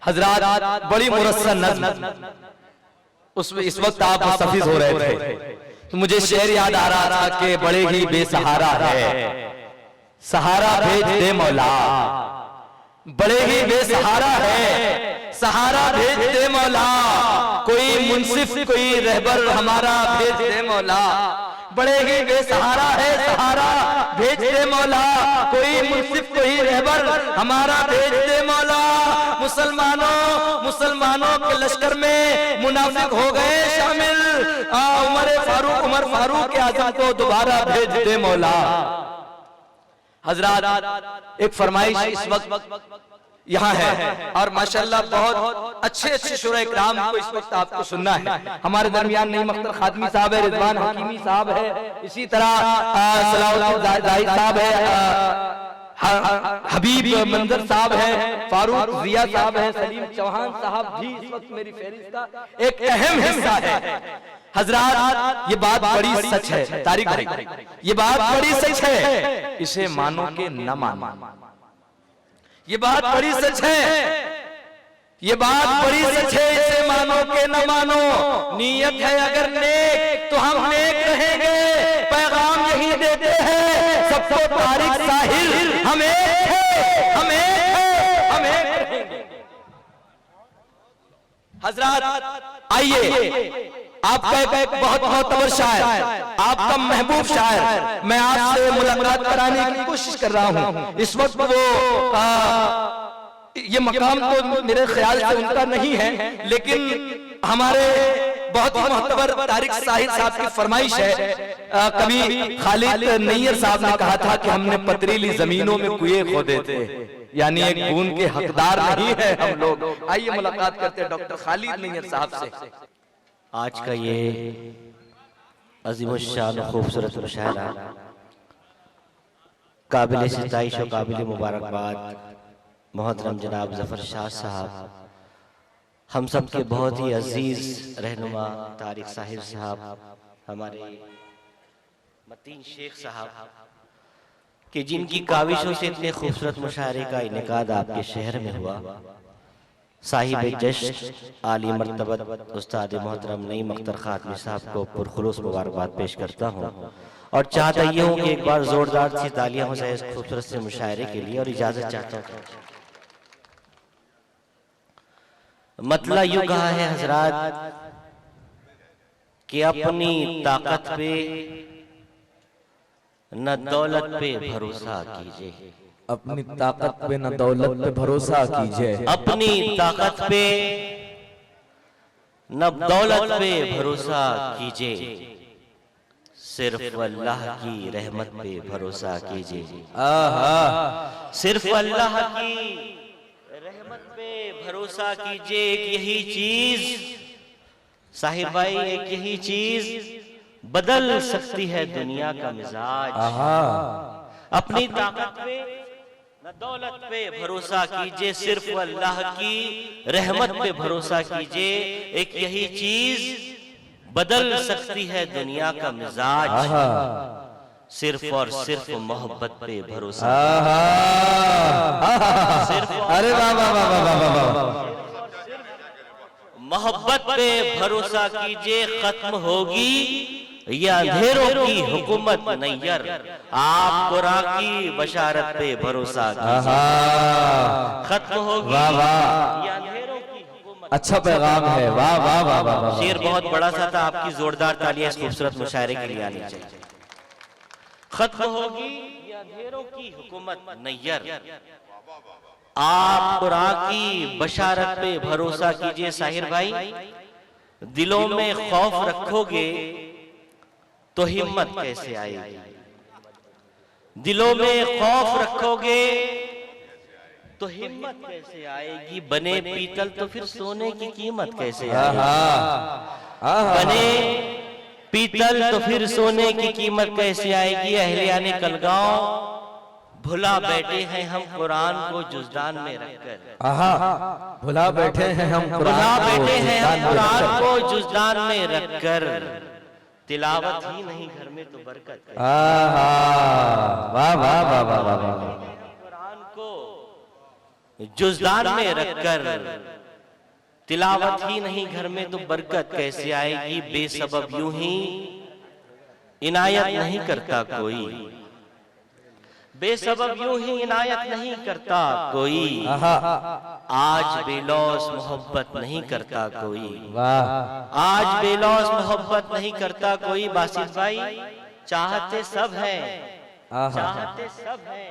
हजरात बड़ी मुरस्सल नज़्म, उसमें इस वक्त आप मुस्तफिज हो रहे थे तो मुझे शेर याद आ रहा था कि बड़े ही बेसहारा है, सहारा भेज दे मौला। बड़े ही बेसहारा है, सहारा भेज दे मौला। कोई मुंसिफ कोई रहबर हमारा भेज दे मौला। बड़े ही बेसहारा है, सहारा भेज दे मौला। कोई मुंसिफ कोई रहबर हमारा भेज दे मौला। मुसलमानों के लश्कर में मुनाफिक हो गए शामिल। उमर फारूक आजम को दोबारा भेज दे मौला। हजरात एक फरमाइश इस वक्त यहाँ है और माशाल्लाह बहुत अच्छे शुरा इकराम को इस वक्त आपको सुनना है। हमारे दरमियान नईम अख्तर खादमी साहब है, रिजवान हकीमी साहब है, इसी तरह सलाउद्दीन जाहिद साहब है, हबीब मंजर साहब है, फारूक जिया साहब है, सलीम चौहान साहब भी इस वक्त मेरी फहरिस्त का एक अहम हिस्सा है। हजरात ये बात बड़ी सच है तारिक भाई, ये बात बड़ी सच है, इसे मानो के न मानो। ये बात बड़ी सच है, ये बात बड़ी सच है, इसे मानो के न मानो। नीयत है अगर नेक तो हम नेक रहेंगे। पैगाम यही देते हैं सबको तारिक साहिल, हमें हजरात आइए, आपका एक बहुत बहुत शायर, आपका महबूब शायर, मैं आपसे मुलाकात कराने की कोशिश कर रहा हूँ। इस वक्त वो ये मकाम तो मेरे ख्याल से उनका नहीं है, लेकिन हमारे बहुत ही मोहतबर तारिक साहिल साहब की फरमाइश है। कभी खालिद नैयर साहब ने कहा था कि हमने पथरीली जमीनों में कुएं खोदे थे, यानी एक बूंद के हकदार नहीं है हम लोग। आइए मुलाकात करते हैं डॉक्टर खालिद नैयर साहब से। आज का ये अज़ीमुश्शान खूबसूरत मुशायरा काबिल सिताइश और काबिल मुबारकबाद मोहतरम जनाब ज़फ़र शाह साहब, हम सब के बहुत ही अजीज रहनुमा तारिक साहिब साहब, हमारे मतीन शेख साहब कि जिनकी काविशों से इतने खूबसूरत मुशायरे का इनेकाद आपके शहर में हुआ। साहिब जश्न आली मर्तबत उस्ताद मोहतरम नईम अख्तर खादमी साहब को पुरखुलूस मुबारकबाद पेश करता हूँ और चाहता ये हूँ कि एक बार जोरदार सी तालियां हो जाए इस खूबसूरत से मुशायरे के लिए। और इजाजत चाहता हूँ। मतला यूं कहा है हजरात कि अपनी ताकत पे न दौलत पे भरोसा कीजिए। अपनी ताकत पे न दौलत पे भरोसा कीजिए। अपनी ताकत पे न दौलत पे भरोसा कीजिए, सिर्फ अल्लाह की रहमत पे भरोसा कीजिए। सिर्फ अल्लाह की रहमत पे भरोसा कीजिए। एक यही चीज साहिब भाई, एक यही चीज बदल सकती है दुनिया का मिजाज। अपनी ताकत पे न दौलत पे भरोसा कीजिए, सिर्फ अल्लाह की रहमत पे भरोसा कीजिए। एक यही चीज बदल सकती है दुनिया का मिजाज, सिर्फ और सिर्फ मोहब्बत पे भरोसा। अरे वाह वाह वाह वाह वाह, मोहब्बत पे भरोसा कीजिए। खत्म होगी ये अंधेरों की हुकूमत नैयर, आप कुरान की बशारत पे भरोसा कीजिए। खत्म होगी ये अंधेरों की हुकूमत। अच्छा पैगाम है, वाह वाह वाह वाह। शेर बहुत बड़ा सा था, आपकी जोरदार तालियां इस खूबसूरत मुशायरे के लिए आनी चाहिए। खत्म होगी ये अंधेरों की हुकूमत नैयर, आप कुरान की बशारत पे भरोसा कीजिए। साहिर भाई, दिलों में खौफ रखोगे तो हिम्मत कैसे आएगी? दिलों में खौफ रखोगे तो हिम्मत कैसे आएगी? बने पीतल तो फिर सोने की कीमत कैसे आएगी? बने पीतल तो फिर सोने की कीमत कैसे आएगी? अहलियाने कलगांव भुला बैठे हैं हम कुरान को जुज़दान में रखकर। भुला बैठे हैं हम कुरान को जुज़दान में रखकर। तिलावत ही नहीं घर में तो बरकत। वाह वाह वाह वाह वाह। कुरान को जुज़दान में रखकर तिलावत ही नहीं घर में तो बरकत कैसे आएगी। बेसबब यूं ही इनायत नहीं करता कोई, बेसबब यूं ही इनायत नहीं करता कोई। आज बेलौस मोहब्बत नहीं करता कोई, आज बेलौस मोहब्बत नहीं करता कोई। बासित भाई, चाहते सब हैं, चाहते सब हैं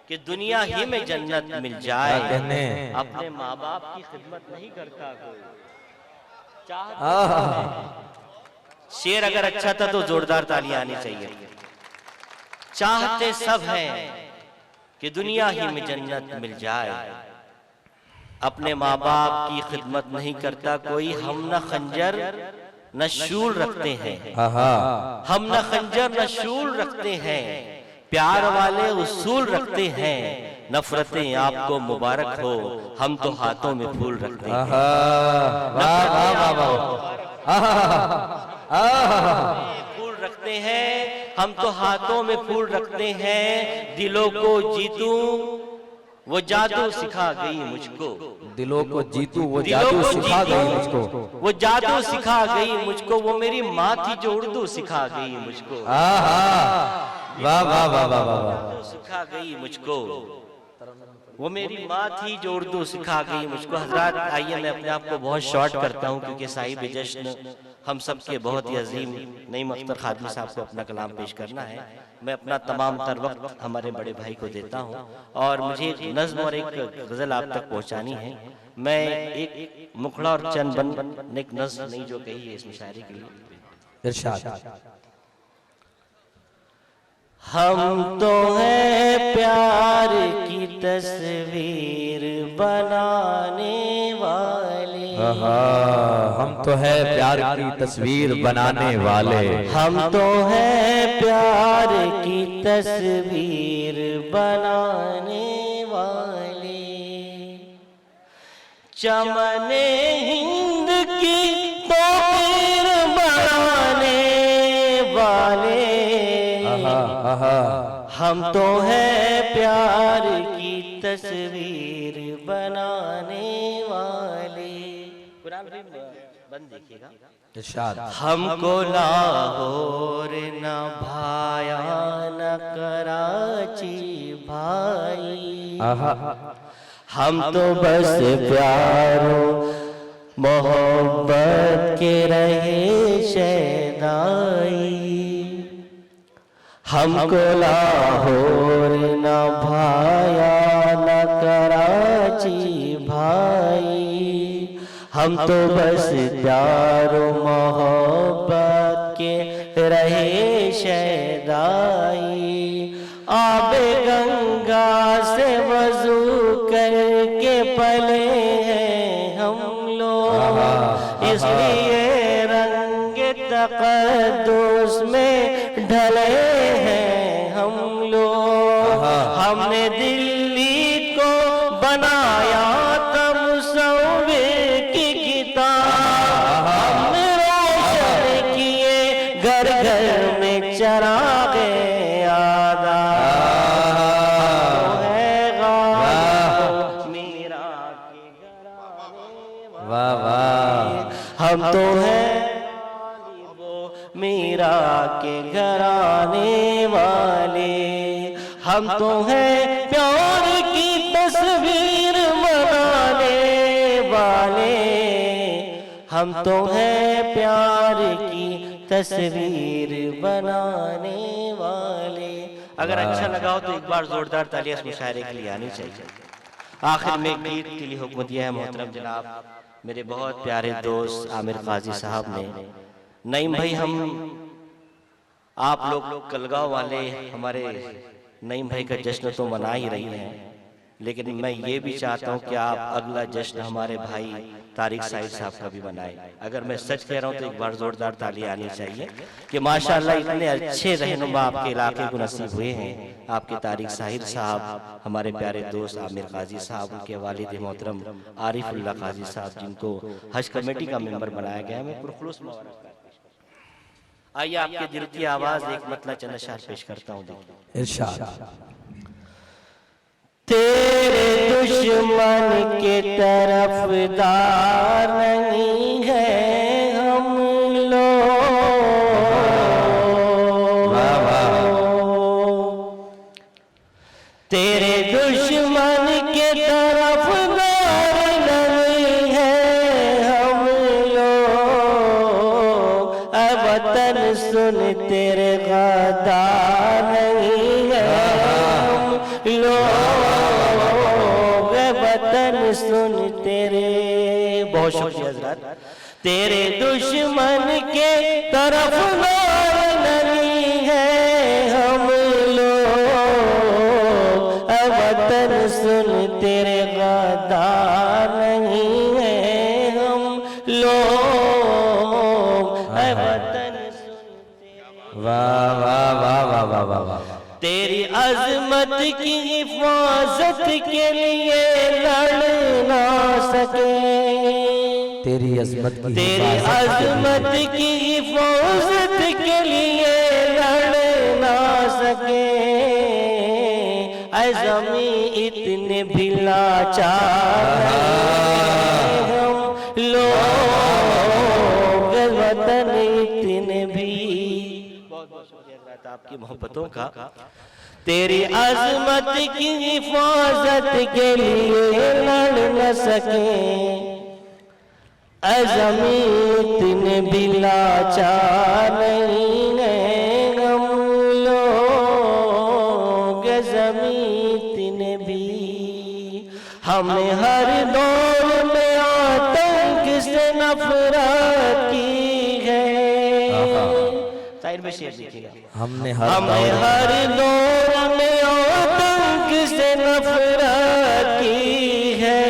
कि दुनिया ही में जन्नत मिल जाए, अपने माँ बाप की खिदमत नहीं करता कोई। शेर अगर अच्छा था तो जोरदार तालियां आनी चाहिए। चाहते सब हैं कि दुनिया ही में जन्नत मिल जाए, अपने माँ बाप की खिदमत नहीं करता कोई। हम न खंजर न शूल रखते हैं, हम न खंजर न शूल रखते हैं, प्यार वाले उसूल रखते हैं। नफरतें आपको मुबारक हो, हम तो हाथों में फूल रखते हैं। फूल रखते हैं, हम तो हाथों में फूल रखते हैं। दिलों को जीतूं वो जादू सिखा गई मुझको, दिलों को जीतूं वो जादू सिखा गई मुझको, वो जादू सिखा गई मुझको। वो मेरी माँ थी जो उर्दू सिखा गई मुझको। वाह वाह वाह वाह वाह, सिखा गई मुझको, वो मेरी माँ थी जो उर्दू सिखा गई मुझको। हजरात, आइए मैं अपने आप को बहुत शॉर्ट करता हूँ क्योंकि साहिब जश्न हम सब के बहुत ही अजीम नईम अख्तर खादमी साहब को अपना कलाम पेश करना है। मैं अपना तमाम तर वक्त हमारे बड़े भाई को देता हूँ और मुझे एक नज्म और एक गजल आप तक पहुँचानी है। मैं एक मुखड़ा और चंद बन एक नज्म नहीं जो कही है इस मुशायरे के लिए। इरशाद। हम तो है प्यार की तस्वीर बनाने वाले, हम तो है प्यार की तस्वीर बनाने वाले, हम तो है प्यार की तस्वीर बनाने वाले। चमने हिंद की तस्वीर बनाने वाले, हम तो है प्यार की तस्वीर बनाने वाले। कुरान बंद देखिएगा। इरशाद। हमको लाहौर न भाया न कराची भाई, हम तो बस प्यारो मोहब्बत के रहे शहनाई। हमको लाहौर न भाया न कराची भाई, हम तो बस प्यारो मोहब्बत के रहे शहदाई। आबे गंगा से वजू करके पले हैं हम लोग, इसलिए रंग तक़द्दुस में ढले हैं हम लोग। हमने दिल्ली को बनाया था मुसव्विर की किताब, हमने रोशन किए घर घर में चरागे आदा। वाह वाह, हम तो है मीरा के घराने वाले, हम तो है प्यार की तस्वीर बनाने वाले, हम तो है प्यार की तस्वीर बनाने वाले। अगर अच्छा लगा हो तो एक बार जोरदार तालियां इस मुशायरे के लिए आनी चाहिए। आखिर में गीत के लिए हुक्म दिया है मोहतरम जनाब मेरे बहुत प्यारे दोस्त आमिर काजी साहब ने। नईम भाई, हम आप लोग कलगांव वाले हमारे नईम भाई का जश्न तो मना ही रही हैं, लेकिन मैं ये भी चाहता हूँ कि आप अगला जश्न हमारे भाई तारिक साहिद साहब का भी मनाएं। अगर मैं सच कह रहा हूँ तो एक बार जोरदार ताली आनी चाहिए कि माशाअल्लाह इतने अच्छे रहनुमा आपके इलाके को नसीब हुए हैं। आपके तारिक साहिद साहब, हमारे प्यारे दोस्त आमिर काजी साहब, उनके वालिद मोहतरम आरिफुल्लाह काजी साहब, जिनको हज कमेटी का मेंबर बनाया गया है। मैं पुरखुलूस आइए आपके दिल की आवाज एक मतलब चंद अशआर पेश करता हूँ। देखिए, इरशाद। तेरे दुश्मन के तरफदार नहीं है हम लोग। तेरे दुश्मन के तरफदार नहीं है हम लोग। ऐ वतन सुन तेरे गद्दार नहीं है हम लोग। ऐ वतन सुन तेरे, बहुत शुक्रिया हज़रात। तेरे दुश्मन के तरफदार नहीं है हम लोग। ऐ वतन सुन तेरे गद्दार नहीं है हम लोग। ऐ वतन सुन तेरे, वाह वाह वाह वाह वाह वाह। तेरी अजमत की हिफाजत के लिए लड़ ना सके, तेरी अजमत की तेरी अजमत की हिफाजत के लिए लड़ ना सके। ऐ ज़मीं इतने भी लाचार हम लोग। वतन इतने भी, बहुत शुक्रिया आपकी मोहब्बतों का। तेरी अजमत की हिफाजत के लिए लड़ न सके। ऐ ज़मीं इतने भी लाचार नहीं है हम लोग। ज़मीं इतने भी, हमने हर दौर में आतंक से नफरत की है। साइड में शेर लिखिएगा। हमने हर दौर में आतंक से नफरत की है।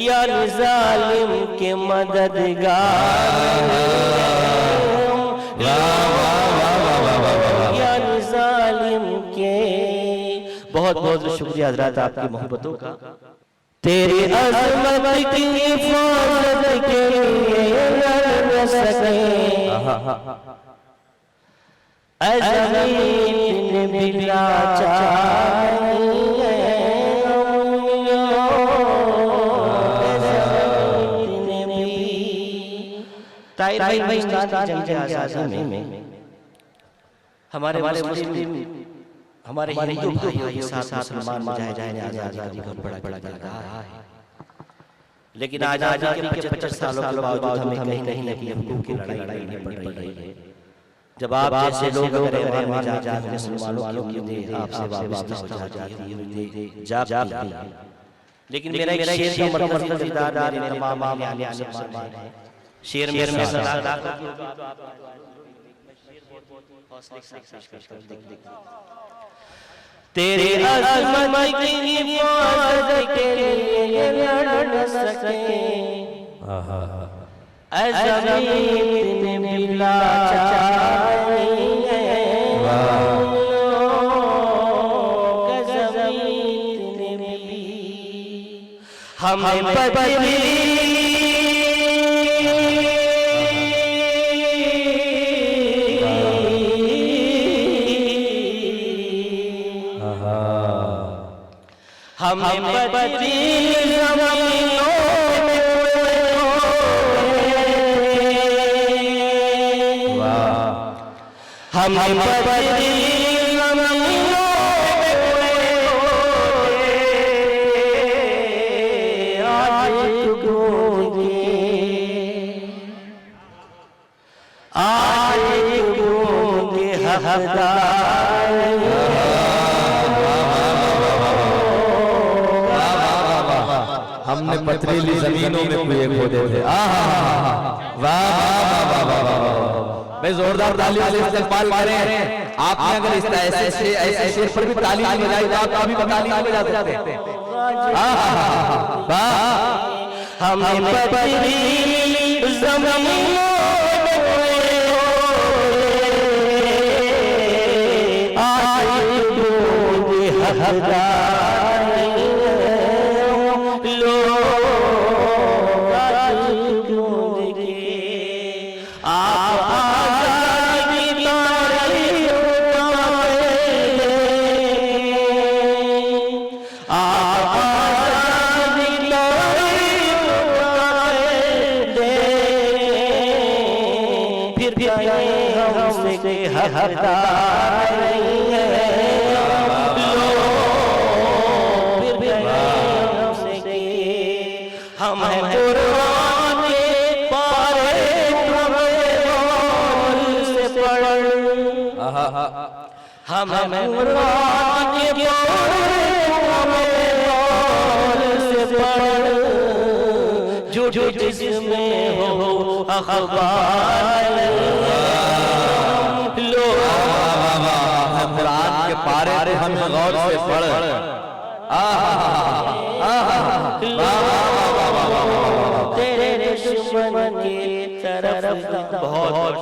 यार जालिम के मददगार, यार जालिम के, बहुत बहुत शुक्रिया हज़रात आपकी मोहब्बतों का। तेरी अज़मत की हिफाजत के लिए लड़ न सके। ऐ ज़मीं इतने भी लाचार नहीं है हम लोग। ऐ ज़मीं इतने भी, ताहिर भाई जंग आज़ादी में हमारे मुस्लिम, हमारे हिंदू भाइयों के साथ मुसलमान मुजाहिदीन आज़ादी का बहुत बड़ा किरदार रहा है। लेकिन आज़ादी के 25 सालों के बावजूद हमें कहीं कहीं न कहीं हुकूक की लड़ाई लड़नी पड़ रही है। जब आप जैसे लोग अगर रहमान में जाते हैं मुसलमानों की देह आपसे वाबस्ता हो जाती है, जाती है। लेकिन मेरा एक शेर का मरकज़ी किरदार मेरे तमाम आने मुसलमान है। शेर में तेरी अज़मत की हिफाजत के लिए लड़ न सके। ऐ ज़मीं इतने भी लाचार नहीं है हम लोग। ज़मीं इतने भी, हमें बदली हमें बदली ज़मीनों में, हमें बदली ज़मीनों में आज गूंगे, आज गूंगे हक़दार। हमने पथरीली जमीनों में कुएं खोदे थे। वाह वाह वाह वाह। भाई जोरदार तालियों से इस्तकबाल करें। आपने अगर इस ऐसे शेर पर भी ताली नहीं बजाई तो आप अभी ताली नहीं बजा सकते। हमें पथरीली ज़मीनों में आज गूंगे हक़दार लोग। आज गूंगे आप आज़ादी तारीख़ का पहले, आप हकदार नहीं है, लो फिर हमसे की। हम हैं कुरान के पारे, हमें गौर से पढ़। हम हैं कुरान के पारे, हमें गौर से पढ़। जो जिसमें हो अखबार लो, कुरान के पारे रे हम गौर से पढ़। तेरे दुश्मन की तरफ बहुत